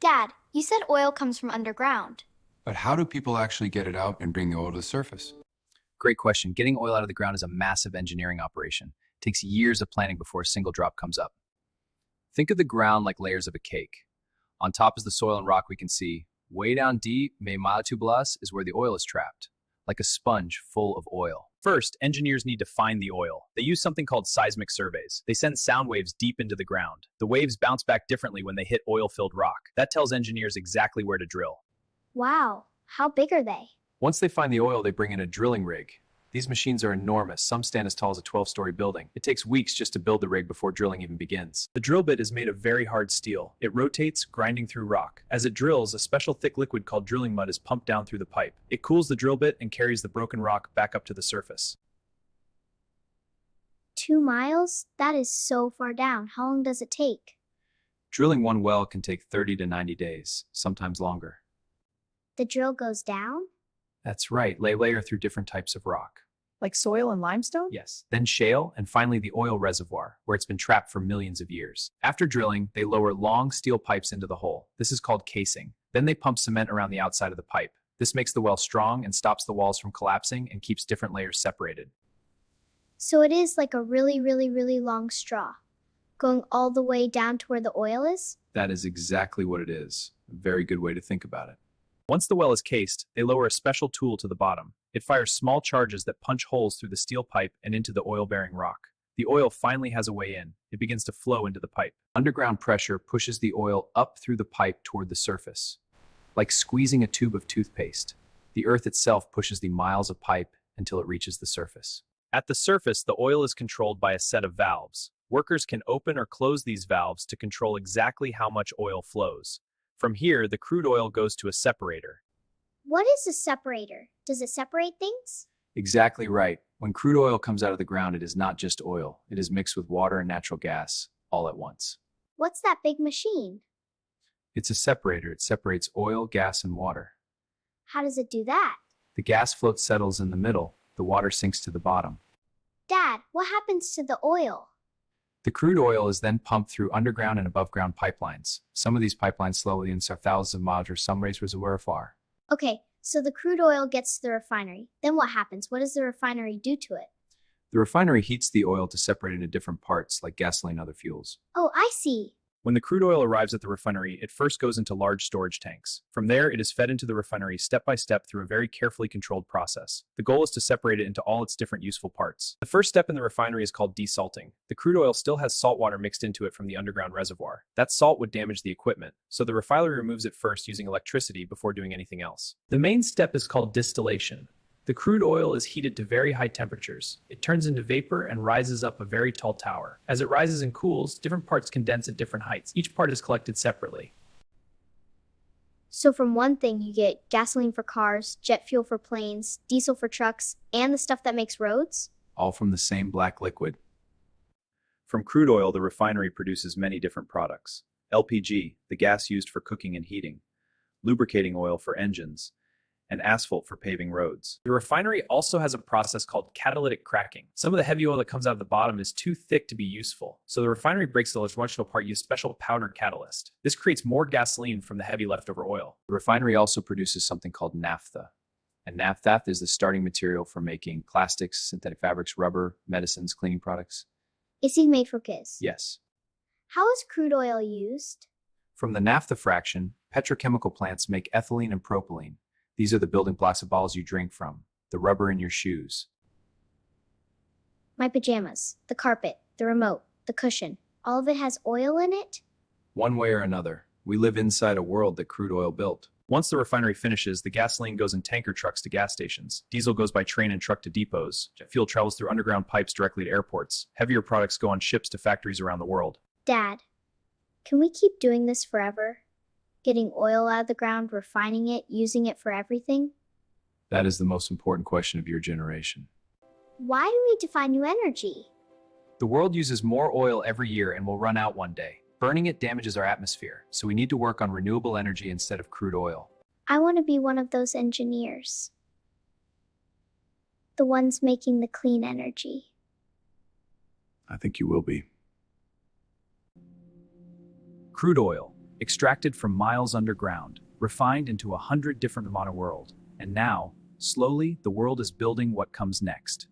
Dad, you said oil comes from underground. But how do people actually get it out and bring the oil to the surface? Great question. Getting oil out of the ground is a massive engineering operation. It takes years of planning before a single drop comes up. Think of the ground like layers of a cake. On top is the soil and rock we can see. Way down deep, may mile tubulas, is where the oil is trapped, like a sponge full of oil. First, engineers need to find the oil. They use something called seismic surveys. They send sound waves deep into the ground. The waves bounce back differently when they hit oil-filled rock. That tells engineers exactly where to drill. Wow, how big are they? Once they find the oil, they bring in a drilling rig. These machines are enormous. Some stand as tall as a 12-story building. It takes weeks just to build the rig before drilling even begins. The drill bit is made of very hard steel. It rotates, grinding through rock. As it drills, a special thick liquid called drilling mud is pumped down through the pipe. It cools the drill bit and carries the broken rock back up to the surface. 2 miles? That is so far down. How long does it take? Drilling one well can take 30 to 90 days, sometimes longer. The drill goes down? That's right, lay layer through different types of rock. Like soil and limestone? Yes. Then shale, and finally the oil reservoir, where it's been trapped for millions of years. After drilling, they lower long steel pipes into the hole. This is called casing. Then they pump cement around the outside of the pipe. This makes the well strong and stops the walls from collapsing and keeps different layers separated. So it is like a really long straw, going all the way down to where the oil is? That is exactly what it is. A very good way to think about it. Once the well is cased, they lower a special tool to the bottom. It fires small charges that punch holes through the steel pipe and into the oil-bearing rock. The oil finally has a way in. It begins to flow into the pipe. Underground pressure pushes the oil up through the pipe toward the surface. Like squeezing a tube of toothpaste, the earth itself pushes the miles of pipe until it reaches the surface. At the surface, the oil is controlled by a set of valves. Workers can open or close these valves to control exactly how much oil flows. From here, the crude oil goes to a separator. What is a separator? Does it separate things? Exactly right. When crude oil comes out of the ground, it is not just oil. It is mixed with water and natural gas, all at once. What's that big machine? It's a separator. It separates oil, gas, and water. How does it do that? The gas float settles in the middle. The water sinks to the bottom. Dad, what happens to the oil? The crude oil is then pumped through underground and above-ground pipelines. Some of these pipelines slowly and are thousands of miles or some race reservoir far. Okay, so the crude oil gets to the refinery. Then what happens? What does the refinery do to it? The refinery heats the oil to separate it into different parts, like gasoline and other fuels. Oh, I see. When the crude oil arrives at the refinery, it first goes into large storage tanks. From there, it is fed into the refinery step by step through a very carefully controlled process. The goal is to separate it into all its different useful parts. The first step in the refinery is called desalting. The crude oil still has salt water mixed into it from the underground reservoir. That salt would damage the equipment, so the refinery removes it first using electricity before doing anything else. The main step is called distillation. The crude oil is heated to very high temperatures. It turns into vapor and rises up a very tall tower. As it rises and cools, different parts condense at different heights. Each part is collected separately. So from one thing, you get gasoline for cars, jet fuel for planes, diesel for trucks, and the stuff that makes roads? All from the same black liquid. From crude oil, the refinery produces many different products. LPG, the gas used for cooking and heating, lubricating oil for engines, and asphalt for paving roads. The refinery also has a process called catalytic cracking. Some of the heavy oil that comes out of the bottom is too thick to be useful, so the refinery breaks the electrical apart using special powder catalyst. This creates more gasoline from the heavy leftover oil. The refinery also produces something called naphtha. And naphtha is the starting material for making plastics, synthetic fabrics, rubber, medicines, cleaning products. Is he made for kids? Yes. How is crude oil used? From the naphtha fraction, petrochemical plants make ethylene and propylene. These are the building blocks of bottles you drink from, the rubber in your shoes. My pajamas, the carpet, the remote, the cushion, all of it has oil in it? One way or another, we live inside a world that crude oil built. Once the refinery finishes, the gasoline goes in tanker trucks to gas stations. Diesel goes by train and truck to depots. Jet fuel travels through underground pipes directly to airports. Heavier products go on ships to factories around the world. Dad, can we keep doing this forever? Getting oil out of the ground, refining it, using it for everything? That is the most important question of your generation. Why do we need to find new energy? The world uses more oil every year and will run out one day. Burning it damages our atmosphere, so we need to work on renewable energy instead of crude oil. I want to be one of those engineers. The ones making the clean energy. I think you will be. Crude oil. extracted from miles underground, refined into 100 different monoworld. And now, slowly, the world is building what comes next.